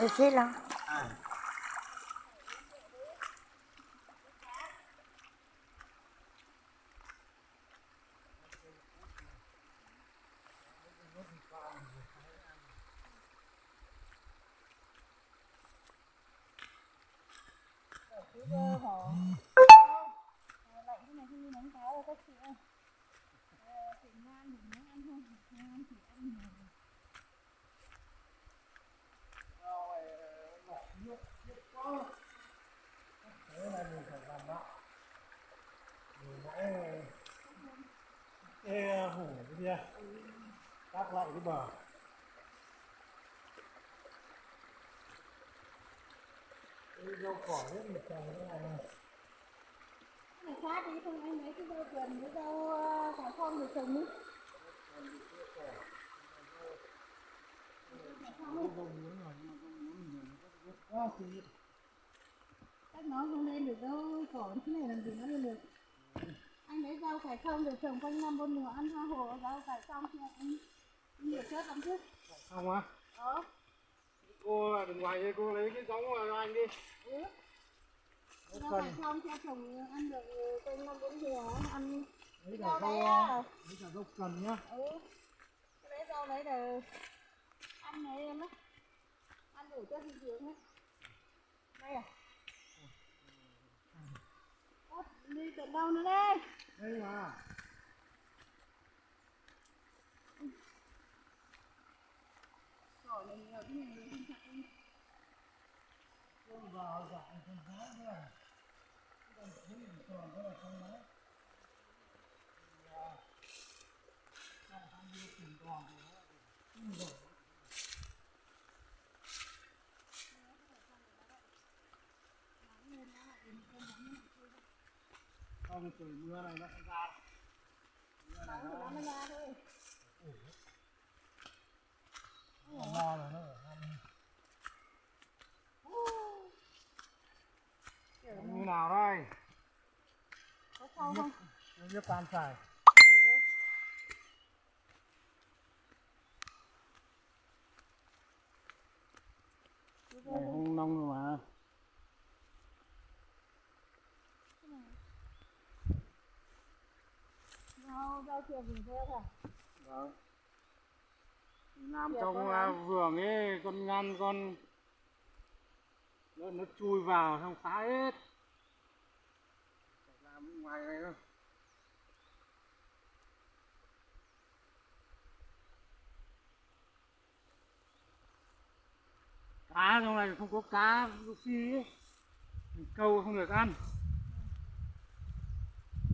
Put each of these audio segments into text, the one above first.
Được xí lo. Lạnh thế này không nắng cáo là các chị ơi. Chị ngoan thì muốn ăn không? Ngoan thì ăn nhiều. Thế này mình phải làm lại. Mình nãy cái hủ cái kia đắp lại cái bờ. Cái rau cỏ hết một trồng thế này này. Cái này khác đi không anh lấy cái rau cần với rau cải không được trồng đi. Chắc nó không lên được đâu, cỏ thế này làm gì nó lên được. Anh lấy rau cải không được trồng quanh năm bốn mùa ăn tha hồ rau cải xong thì anh nhiều chết lắm chứ. Xong á? Cô đừng ngoài đây, cô lấy cái giống cho anh đi. Rau cải không theo trồng ăn được quanh năm bốn mùa ăn. Lấy Rau cả đấy rau cần nhá. Cái đấy rau đấy là ăn đấy em á. Ăn đủ chất dinh dưỡng ấy. Đây à? Đi tận đâu nữa đây? Đây mà. Cỏ này nhiều thế này không chặt đi. Con vào dạo con thái nữa. Còn thấy mình còn cái là không đấy. Ăn đi tìm còn thì nó không rồi. Không trời mưa này nó không ra. Mưa này nó ra thôi. lo là nó ở ăn. Như nào đây? Có sâu không? Nước cam xài. Này không nông rồi mà. Rau chè vườn theo hả? Vâng. Làm trong vườn ấy con ngăn con nó chui vào xong phá hết. Phải làm ngoài này thôi. Cá trong này không có cá Lucy ấy. Mình câu không được ăn.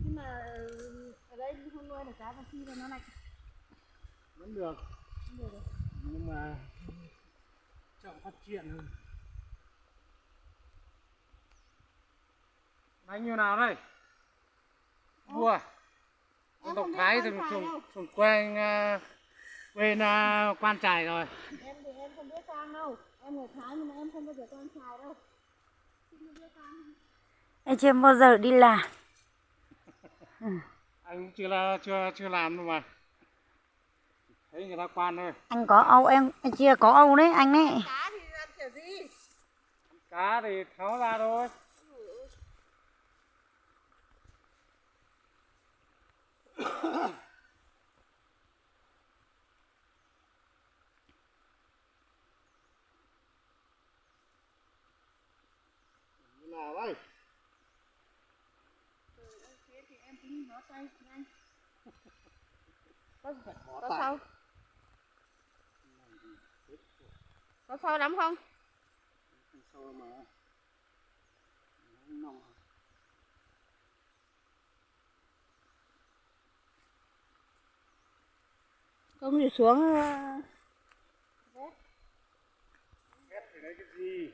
Nhưng mà ở đây không nuôi được cá Lucy là nó lạnh. Vẫn được. Không được. Nhưng mà chậm phát triển hơn. Đánh như nào đây? Vua. Con độc thái thường quen bên Quan Trải rồi. Em thì em không biết sang đâu. Em người Thái nhưng mà em không bao giờ Quan Trải đâu. Em chưa bao giờ đi làm. Anh cũng chưa làm đâu mà. Thấy người ta quan thôi. Anh có âu, em chưa có âu đấy anh ấy. Cá thì ăn kiểu gì? Cá thì tháo ra thôi. Như nào đây? Thế thì em tính bó tay nhanh. Có Có sâu? Có sâu lắm không? Không sâu mà. Nông. Không thì xuống Ghép thì lấy cái gì?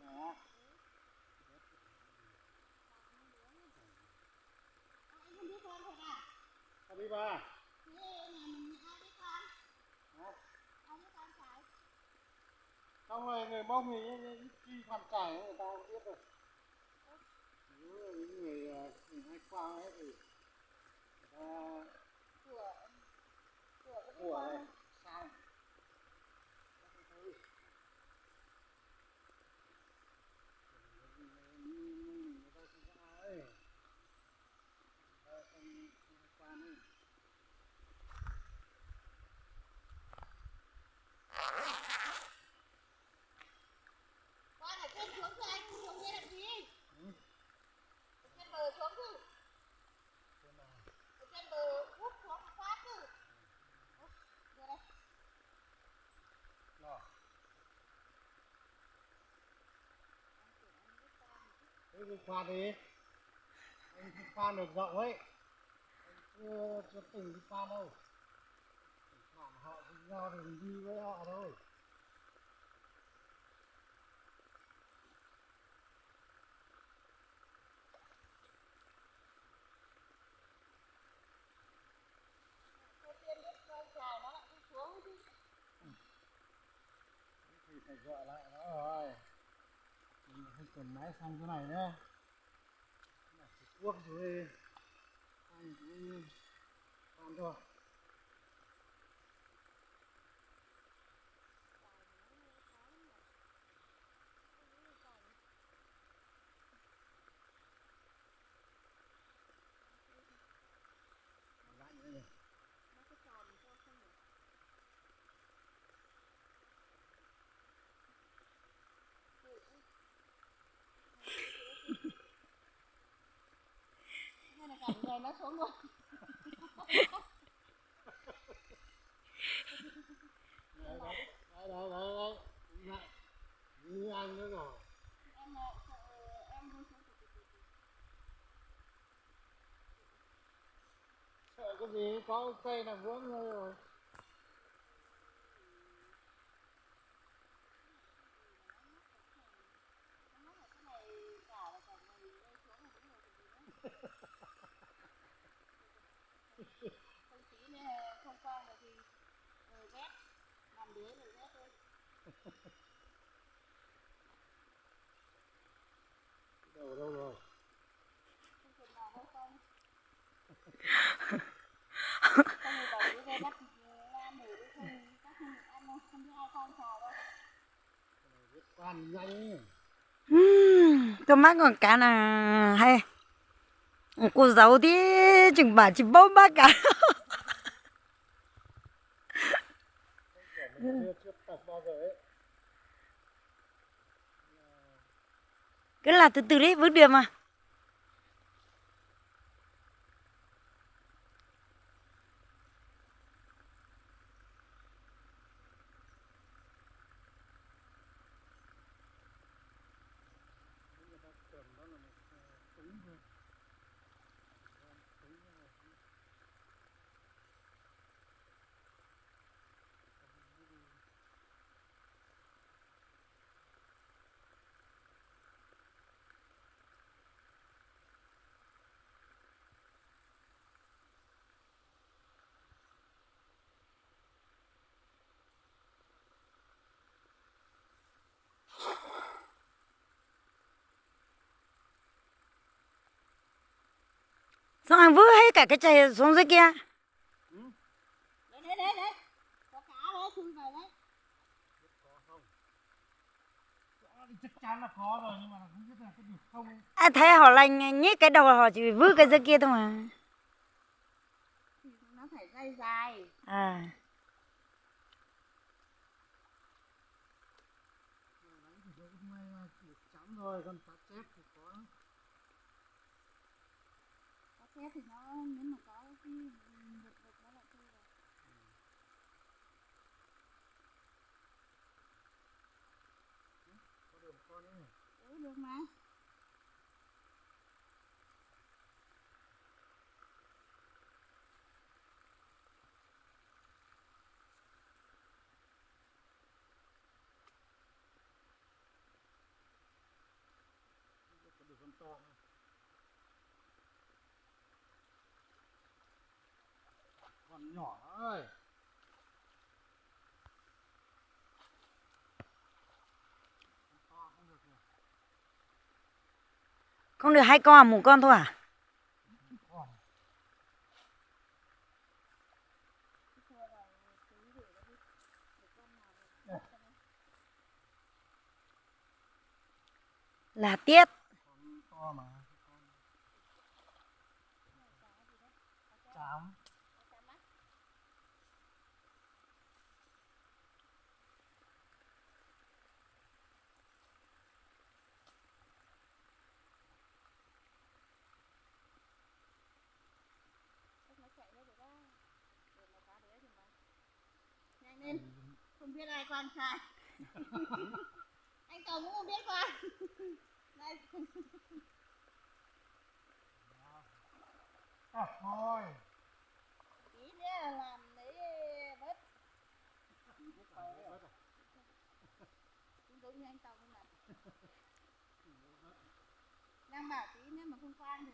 Đó. Sao đi ba? Xong rồi người Mông thì đi Quan Trải người ta không biết rồi. người hay qua ấy thì của của này sai con ở trên xuống cho anh xuống đây làm gì? Ở trên bờ xuống chứ. Ở trên bờ hút xuống phát chứ. Đưa đây. Đó. Thế cái khoan đi, anh không khoan được rộng ấy, anh chưa từng đi khoan đâu, khoan họ cùng nhau thì mình đi với họ thôi. Thôi tiên biết con xài nó lại đi xuống chứ. Thì phải gọi lại nó rồi, mình phải cầm máy sang cái này nhá, quốc rồi anh cũng khoan thôi. Lạnh đây này. Nó có tròn cho không nhỉ? Hay là cả người nó xuống luôn. Đấy, đấy. Lại. Như anh nữa rồi. Em lại sợ em đi xuống. Sợ cái gì, có cây là vướng thôi rồi. Nó nói là cái này cả là cả người rơi xuống là đúng rồi còn gì nữa. Không tí nữa không qua rồi thì vét. Nằm dưới rồi vét thôi. Đâu đâu rồi. Không chừng nào đâu không. Không người bảo đi ra bắt ăn thử đi không chắc không được ăn đâu. Không biết ai con xào đâu. Biết quan nhanh ấy. Tôi mắt còn cả là hay. Cô giấu tí chừng bà chỉ bốc bác cả. Mình chưa tập bao giờ ấy. Cứ là từ từ đấy, bước đường mà. Xong anh vứt hết cả cái chày xuống dưới kia. Đấy. Có cá đấy, chui vào đấy. Chắc chắn là có rồi nhưng mà không biết là cái gì không. À, thấy họ lành nhét cái đầu họ chỉ vứt cái dưới kia thôi mà. Thì nó phải dây dài. À. Chắn rồi, còn cá chép thì có. Cá chép thì nó nếu mà có cái đực nó lại chui vào. Có đường con ấy. Được mà. Có đường con to. Còn nhỏ ơi. Con to không được rồi. Không được 2 con, một con thôi à? Là tiết. To mà. Chám. Nhanh lên, không biết ai quan sai. Anh Cầu cũng không biết quan. Đây. Thôi. Tí nữa làm lấy bớt. Cũng giống như anh Cầu không làm. Đang bảo tí nữa mà không quan được.